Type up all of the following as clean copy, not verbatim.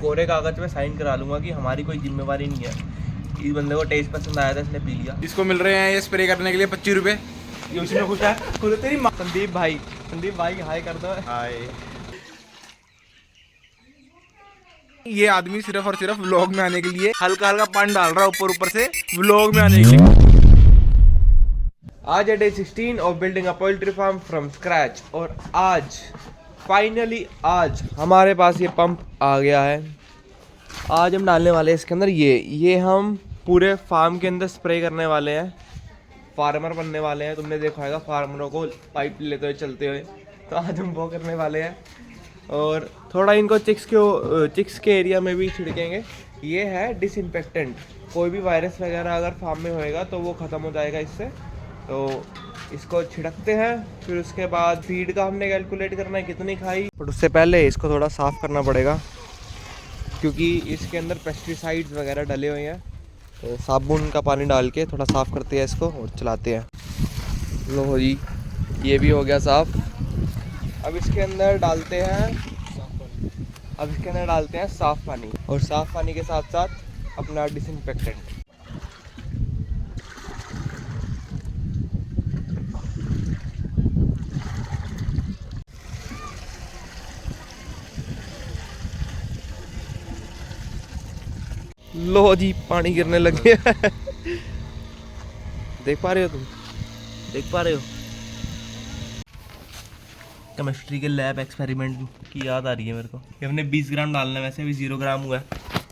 कोरे कागज पे साइन करा लूंगा कि हमारी कोई जिम्मेवारी नहीं है। इस बंदे को टेस्ट पसंद आया था, इसने पी लिया। इसको मिल रहे हैं ये स्प्रे करने के लिए 25 रुपए। ये उसमें खुश है खुद तेरी माँ। संदीप भाई हाय कर दो। हाय। ये आदमी सिर्फ और सिर्फ व्लॉग में आने के लिए हल्का हल्का पानी डाल रहा है ऊपर से, व्लॉग में आने के लिए। आज है day 16 of building a poultry farm from scratch. और आज फाइनली आज हमारे पास ये पंप आ गया है। आज हम डालने वाले हैं इसके अंदर ये हम पूरे फार्म के अंदर स्प्रे करने वाले हैं। फार्मर बनने वाले हैं। तुमने देखा होगा फार्मरों को पाइप लेते हुए चलते हुए, तो आज हम वो करने वाले हैं। और थोड़ा इनको चिक्स के एरिया में भी छिड़केंगे। ये है डिसइंफेक्टेंट। कोई भी वायरस वगैरह अगर फार्म में होएगा तो वो ख़त्म हो जाएगा इससे। तो इसको छिड़कते हैं। फिर उसके बाद फीड का हमने कैलकुलेट करना है कितनी खाई, बट उससे पहले इसको थोड़ा साफ़ करना पड़ेगा क्योंकि इसके अंदर पेस्टिसाइड्स वगैरह डले हुए हैं। तो साबुन का पानी डाल के थोड़ा साफ़ करते हैं इसको और चलाते हैं। लो जी, ये भी हो गया साफ़। अब इसके अंदर डालते हैं साफ़ पानी, और साफ़ पानी के साथ साथ अपना डिसइंफेक्टेंट। लो जी, पानी गिरने लग गया। देख पा रहे हो? केमिस्ट्री के लैब एक्सपेरिमेंट की याद आ रही है मेरे को। ये हमने 20 ग्राम डालना है, वैसे अभी 0 ग्राम हुआ है।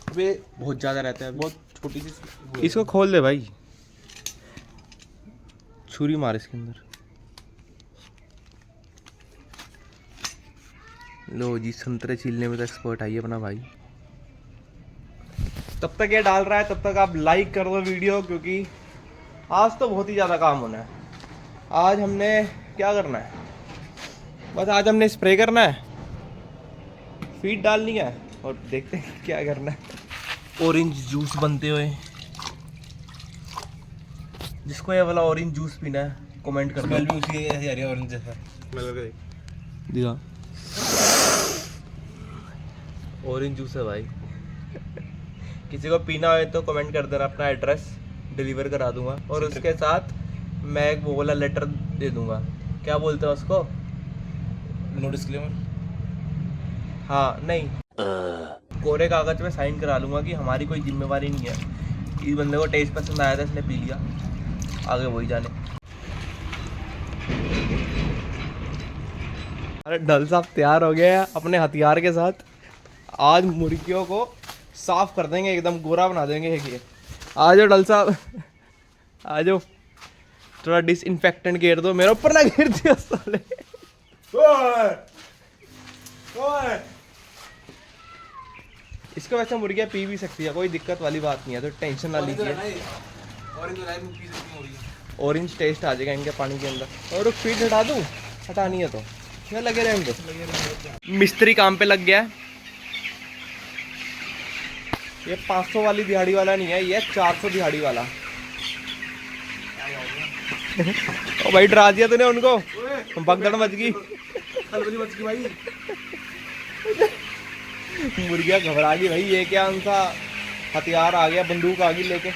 अबे बहुत ज़्यादा रहता है, बहुत छोटी सी। इसको खोल दे भाई, छुरी मार इसके अंदर। लो जी, संतरे छीलने में तो एक्सपर्ट आई है अपना भाई। तब तक ये डाल रहा है, तब तक आप लाइक कर दो वीडियो, क्योंकि आज तो बहुत ही ज़्यादा काम होना है। आज हमने क्या करना है, बस आज हमने स्प्रे करना है, फीड डालनी है और देखते हैं क्या करना है। ऑरेंज जूस बनते हुए, जिसको ये वाला ऑरेंज जूस पीना है कमेंट कर दो। भी उसी ऐसी आ रही है ऑरेंज जैसा स्मेल करके दिखा, ऑरेंज जूस है भाई। किसी को पीना हो तो कमेंट कर देना, अपना एड्रेस डिलीवर करा दूंगा। और उसके साथ मैं एक वो वाला लेटर दे दूंगा, क्या बोलते हैं उसको, नो डिस्क्लेमर। हाँ नहीं, कोरे कागज पे साइन करा लूंगा कि हमारी कोई जिम्मेवारी नहीं है। इस बंदे को टेस्ट पसंद आया था, इसने पी लिया, आगे वही जाने। अरे डल साहब तैयार हो गया है अपने हथियार के साथ। आज मुर्गियों को साफ कर देंगे, एकदम गोरा बना देंगे। ये आ जाओ डल साहब, आ जाओ, थोड़ा डिसइंफेक्टेंट घेर दो, मेरे ऊपर ना घेर दियो साले। इसको वैसे मुर्गियाँ पी भी सकती है, कोई दिक्कत वाली बात नहीं है, तो टेंशन ना लीजिए। ऑरेंज टेस्ट आ जाएगा इनके पानी के अंदर। और फीड हटा दूँ, हटानी है तो क्या लगे रहेंगे। मिस्त्री काम पे लग गया है। ये 500 वाली दिहाड़ी वाला नहीं है, ये 400 दिहाड़ी वाला। ओ भाई डरा दिया तूने उनको, भगदड़ मच गई भाई। मुर्गियाँ घबरा गई भाई, ये क्या उनका हथियार आ गया, बंदूक आ गई लेके।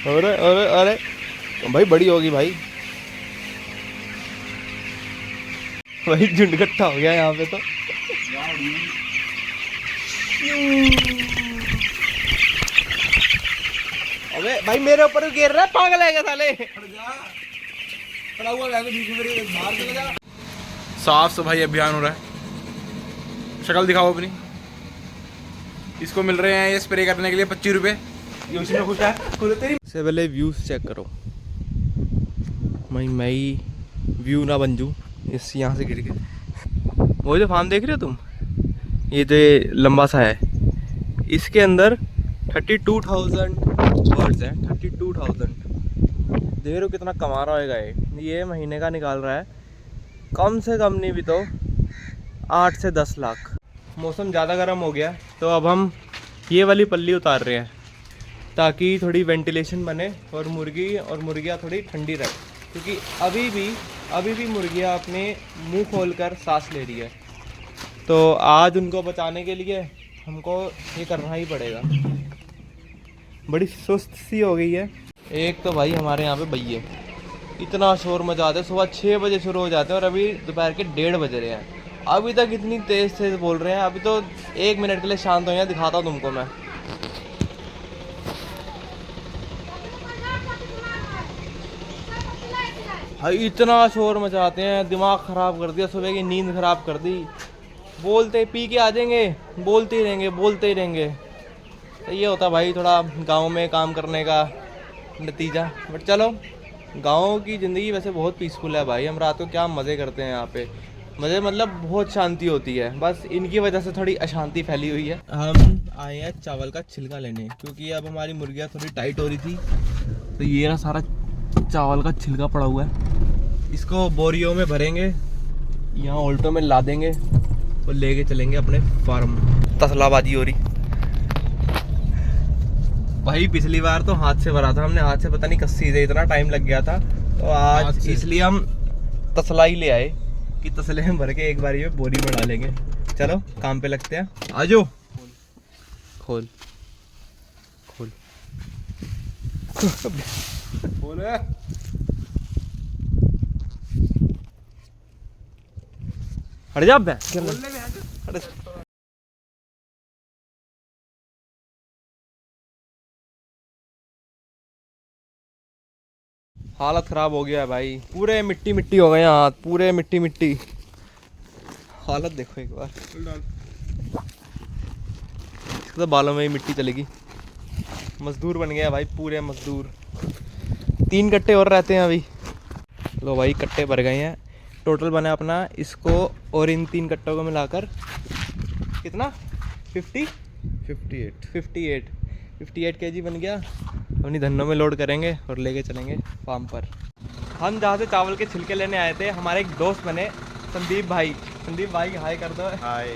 अरे अरे अरे भाई बड़ी होगी भाई, भाई झुंड इकट्ठा हो गया यहाँ पे तो। अबे भाई मेरे ऊपर गिर रहा है, पागल है क्या साले। साफ सफाई अभियान हो रहा है। शक्ल दिखाओ अपनी। इसको मिल रहे हैं ये स्प्रे करने के लिए 25 रुपए। ये उसमें खुश है खुद तेरी। से पहले व्यूज चेक करो भाई, मैं ही व्यू ना बन जूँ इस यहाँ से गिर के। वो जो फार्म देख रहे हो तुम, ये जो लंबा सा है, इसके अंदर 32,000 बर्ड्स हैं। 32,000 देख रहे हो कितना कमा रहा होगा ये महीने का निकाल रहा है, कम से कम नहीं भी तो 8 से 10 लाख। मौसम ज़्यादा गर्म हो गया तो अब हम ये वाली पल्ली उतार रहे हैं ताकि थोड़ी वेंटिलेशन बने और मुर्गियाँ थोड़ी ठंडी रहे, क्योंकि अभी भी मुर्गियाँ अपने मुंह खोलकर सांस ले रही है। तो आज उनको बचाने के लिए हमको ये करना ही पड़ेगा। बड़ी सुस्त सी हो गई है। एक तो भाई हमारे यहाँ पे भैया इतना शोर मचाते हैं, सुबह 6 बजे शुरू हो जाते हैं और अभी दोपहर के 1:30 बज रहे हैं। अभी तक इतनी तेज़ तेज़ बोल रहे हैं। अभी तो 1 मिनट के लिए शांत हो गया, दिखाता हूँ तुमको मैं। भाई इतना शोर मचाते हैं, दिमाग ख़राब कर दिया, सुबह की नींद ख़राब कर दी। बोलते पी के आ जाएंगे, बोलते ही रहेंगे बोलते ही रहेंगे। तो ये होता भाई थोड़ा गांव में काम करने का नतीजा। बट चलो, गांव की ज़िंदगी वैसे बहुत पीसफुल है भाई। हम रात को क्या मज़े करते हैं यहाँ पे, मज़े मतलब बहुत शांति होती है। बस इनकी वजह से थोड़ी अशांति फैली हुई है। हम आए हैं चावल का छिलका लेने, क्योंकि अब हमारी मुर्गियाँ थोड़ी टाइट हो रही थी। तो ये रहा सारा चावल का छिलका पड़ा हुआ है। इसको बोरियों में भरेंगे, यहाँ ऑल्टो में ला देंगे और लेके चलेंगे अपने फार्म। तसलाबाजी हो रही भाई। पिछली बार तो हाथ से भरा था हमने, हाथ से पता नहीं कस्सी से इतना टाइम लग गया था। तो आज इसलिए हम तसला ही ले आए कि तसले में भर के एक बार ये बोरी में डालेंगे। चलो काम पे लगते हैं, आजो। खोल खोल बोले हट जा बे। हालत खराब हो गया है भाई, पूरे मिट्टी मिट्टी हो गए हैं हाथ, पूरे मिट्टी मिट्टी। हालत देखो एक बार, तो बालों में ही मिट्टी चलेगी। मजदूर बन गया भाई, पूरे मजदूर। 3 कट्टे और रहते हैं अभी। लो भाई कट्टे भर गए हैं। टोटल बना अपना इसको और इन 3 कट्टों को मिलाकर कितना 58 केजी बन गया। अपनी धन्नों में लोड करेंगे और लेके चलेंगे फार्म पर। हम जहाँ से चावल के छिलके लेने आए थे, हमारे एक दोस्त बने संदीप भाई। संदीप भाई हाय कर दो। हाय।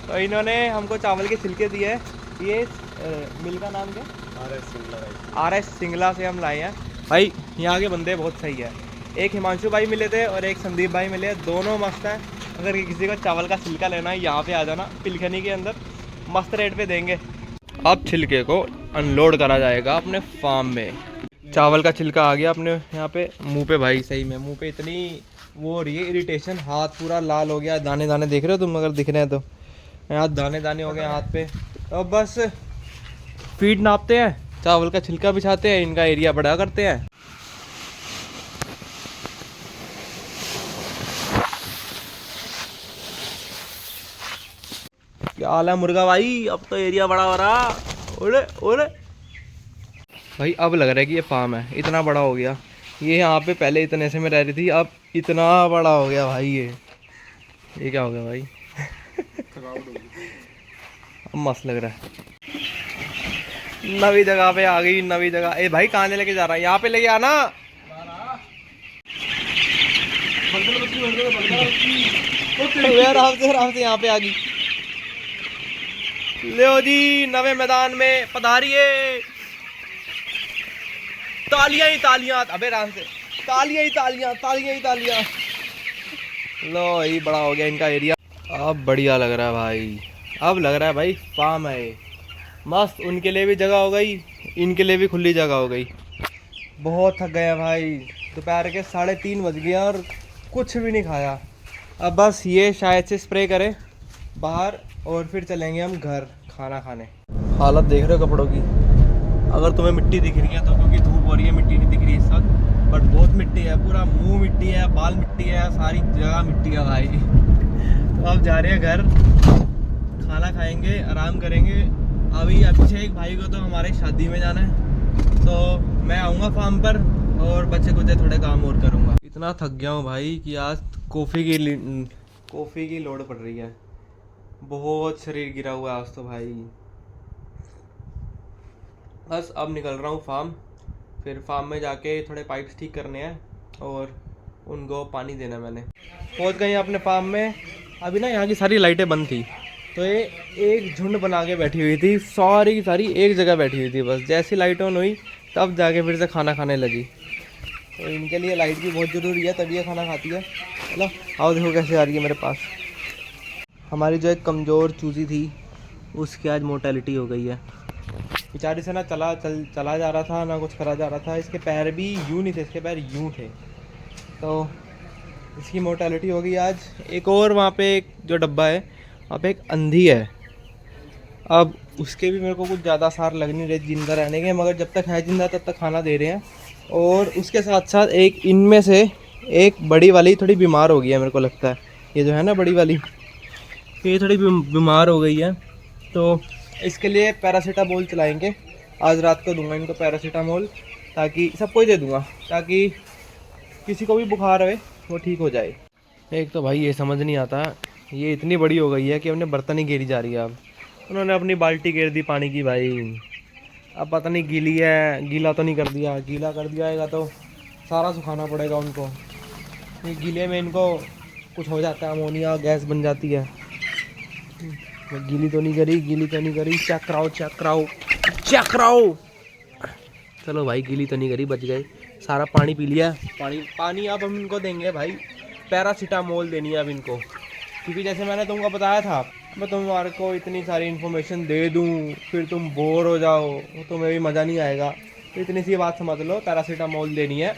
तो इन्होंने हमको चावल के छिलके दिए। ये मिल का नाम क्या? RS सिंगला से हम लाए हैं भाई। यहाँ के बंदे बहुत सही है। एक हिमांशु भाई मिले थे और एक संदीप भाई मिले, दोनों मस्त है। अगर किसी को चावल का छिलका लेना है यहाँ पे आ जाना, पिलखनी के अंदर मस्त रेट पे देंगे। अब छिलके को अनलोड करा जाएगा अपने फार्म में। चावल का छिलका आ गया अपने यहाँ पे मुंह पे भाई। सही में मुंह पे इतनी वो हो रही है इरिटेशन, हाथ पूरा लाल हो गया, दाने दाने देख रहे हो तुम, अगर दिख रहे हैं तो यहाँ दाने दाने हो गए हाथ पे। अब बस फीड नापते हैं, चावल का छिलका बिछाते हैं, इनका एरिया बड़ा करते हैं। क्या हाल है मुर्गा भाई? अब तो एरिया बड़ा हो रहा। ओले ओले भाई, अब लग रहा है कि ये फार्म है, इतना बड़ा हो गया। ये यहाँ पे पहले इतने से में रह रही थी, अब इतना बड़ा हो गया भाई। ये क्या हो गया भाई? अब मस्त लग रहा है। नवी जगह पे आ गई, नवी जगह। ए भाई कहाँ लेके जा रहा है? यहाँ पे लेके आना। आराम से यहाँ पे आ गई। लो जी, नवे मैदान में पधारिए। तालियां ही तालियां। अबे आराम से, तालियां ही तालियां, तालियां ही तालियां। लो ये बड़ा हो गया इनका एरिया। अब बढ़िया लग रहा है भाई, अब लग रहा है भाई फार्म है मस्त। उनके लिए भी जगह हो गई, इनके लिए भी खुली जगह हो गई। बहुत थक गया भाई, दोपहर के 3:30 बज गए और कुछ भी नहीं खाया। अब बस ये शायद से स्प्रे करें बाहर और फिर चलेंगे हम घर खाना खाने। हालत देख रहे हो कपड़ों की? अगर तुम्हें मिट्टी दिख रही है तो क्योंकि धूप हो रही है, मिट्टी नहीं दिख रही इस वक्त, बट बहुत मिट्टी है। पूरा मुंह मिट्टी है, बाल मिट्टी है, सारी जगह मिट्टी है भाई। तो अब जा रहे हैं घर, खाना खाएंगे, आराम करेंगे। अभी अभिषेक भाई को तो हमारे शादी में जाना है, तो मैं आऊँगा फार्म पर और बच्चे कुछ थोड़े काम और करूँगा। इतना थक गया हूँ भाई कि आज कॉफ़ी की लोड पड़ रही है। बहुत शरीर गिरा हुआ है आज तो भाई। बस अब निकल रहा हूँ फार्म, फिर फार्म में जाके थोड़े पाइप्स ठीक करने हैं और उनको पानी देना। मैंने पहुँच गए अपने फार्म में। अभी ना यहाँ की सारी लाइटें बंद थी, तो ये एक झुंड बना के बैठी हुई थी, सारी की सारी एक जगह बैठी हुई थी। बस जैसी लाइट ऑन हुई तब जाके फिर से खाना खाने लगी। तो इनके लिए लाइट भी बहुत ज़रूरी है, तभी ये खाना खाती है। चलो आओ देखो कैसे आ रही है मेरे पास। हमारी जो एक कमज़ोर चूज़ी थी उसकी आज मोर्टेलिटी हो गई है। बेचारी से ना चला जा रहा था, ना कुछ करा जा रहा था। इसके पैर भी यूँ नहीं थे, इसके पैर यूँ थे, तो इसकी मोर्टेलिटी हो गई आज। एक और वहाँ पे एक जो डब्बा है वहाँ पे एक अंधी है। अब उसके भी मेरे को कुछ ज़्यादा आसार लग नहीं रहे जिंदा रहने के, मगर जब तक है जिंदा तब तक खाना दे रहे हैं। और उसके साथ साथ एक इनमें से एक बड़ी वाली थोड़ी बीमार हो गई है, मेरे को लगता है ये जो है ना बड़ी वाली, ये थोड़ी बीमार हो गई है। तो इसके लिए पैरासीटामोल चलाएंगे। आज रात को दूंगा इनको पैरासीटामोल, ताकि सबको ही दे दूंगा, ताकि किसी को भी बुखार है वो ठीक हो जाए। एक तो भाई ये समझ नहीं आता, ये इतनी बड़ी हो गई है कि अपने बर्तन ही घेरी जा रही है। अब उन्होंने अपनी बाल्टी घेर दी पानी की भाई। अब पता नहीं गीली है, गीला तो नहीं कर दिया, गीला कर दिया होगा तो सारा सुखाना पड़ेगा उनको। ये गीले में इनको कुछ हो जाता है, अमोनिया गैस बन जाती है। गीली तो नहीं करी, गीली तो नहीं करी, चेक कराओ चेक कराओ चेक कराओ। चलो भाई गीली तो नहीं करी, बच गए। सारा पानी पी लिया, पानी अब हम इनको देंगे भाई पैरासीटामोल देनी है अब इनको, क्योंकि जैसे मैंने तुमको बताया था, मैं तुम्हारे को इतनी सारी इन्फॉर्मेशन दे दूँ फिर तुम बोर हो जाओ, तुम्हें भी मज़ा नहीं आएगा। तो इतनी सी बात समझ लो, पैरासीटामोल देनी है।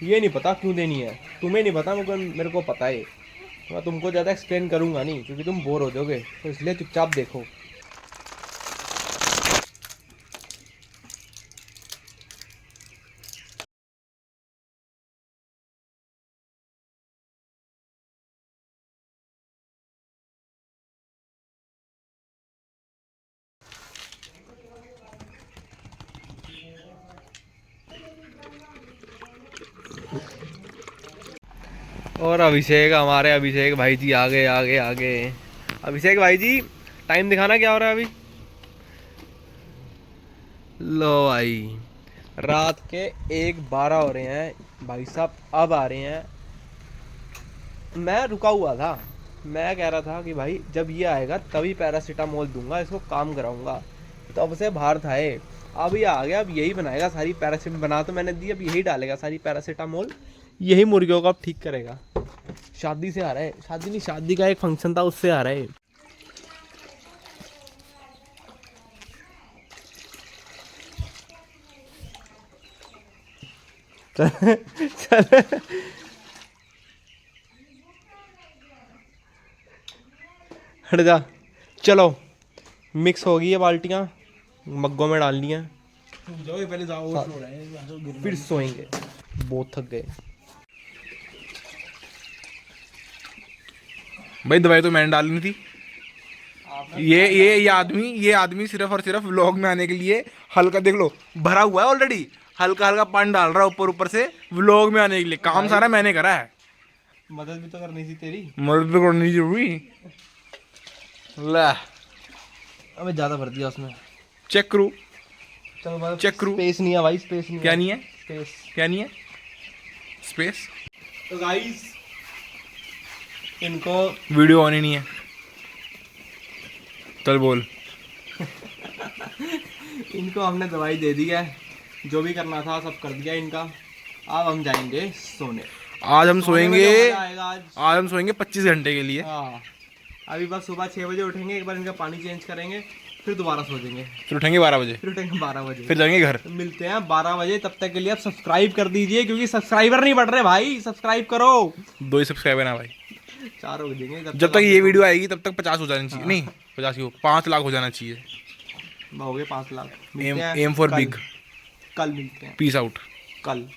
ये नहीं पता क्यों देनी है, तुम्हें नहीं पता, मेरे को पता है। मैं तुमको ज़्यादा एक्सप्लेन करूँगा नहीं, क्योंकि तुम बोर हो जाओगे, तो इसलिए चुपचाप देखो। और हमारे अभिषेक भाई जी आ गए। अभिषेक भाई जी टाइम दिखाना क्या हो रहा है अभी। लो भाई रात के 1:12 हो रहे हैं भाई साहब, अब आ रहे हैं। मैं रुका हुआ था, मैं कह रहा था कि भाई जब ये आएगा तभी पैरासीटामोल दूंगा, इसको काम कराऊंगा। तो अब से बाहर था ये, अब ये आ गया, अब यही बनाएगा सारी पैरासीटामोल। बना तो मैंने दी, अब यही डालेगा सारी पैरासीटामोल, यही मुर्गियों को अब ठीक करेगा। शादी से आ रहा है, शादी नहीं, शादी का एक फंक्शन था उससे आ रहा है। चल हट जा। चलो मिक्स हो गई है, बाल्टियाँ मग्गों में डालनी है, जाओ पहले जाओ, सो रहे हैं फिर सोएंगे, बहुत थक गए। भाई। दवाई तो मैंने डालनी थी। ये आदमी सिर्फ और सिर्फ व्लॉग में आने के लिए हल्का देख लो भरा हुआ है ऑलरेडी, हल्का हल्का पानी डाल रहा है ऊपर से व्लॉग में आने के लिए। काम सारा मैंने करा है, मदद भी तो करनी थी तेरी। मदद तो करनी जरूरी। ला अबे ज़्यादा भर दिया उसमें, चेक करो चलो चेक करो। स्पेस नहीं है भाई, स्पेस नहीं क्या नहीं है, स्पेस क्या नहीं है स्पेस। तो गाइस इनको वीडियो ऑन ही नहीं है, चल बोल। इनको हमने दवाई दे दी है, जो भी करना था सब कर दिया इनका। अब हम जाएंगे सोने। आज हम सोएंगे, आज आज हम सोएंगे 25 घंटे के लिए। हाँ अभी बस सुबह 6 बजे उठेंगे, एक बार इनका पानी चेंज करेंगे, फिर दोबारा सो जाएंगे, फिर उठेंगे 12 बजे, फिर उठेंगे 12 बजे, फिर जाएंगे घर। मिलते हैं 12 बजे। तब तक के लिए आप सब्सक्राइब कर दीजिए, क्योंकि सब्सक्राइबर नहीं बढ़ रहे भाई, सब्सक्राइब करो। 2 ही सब्सक्राइबर ना भाई, 4 हो जाएंगे जब तक ये वीडियो आएगी तब तक 50 हो जानी चाहिए। नहीं 50 की 5 लाख हो जाना चाहिए। हो गए 5 लाख। M for big. कल मिलते हैं, पीस आउट। कल।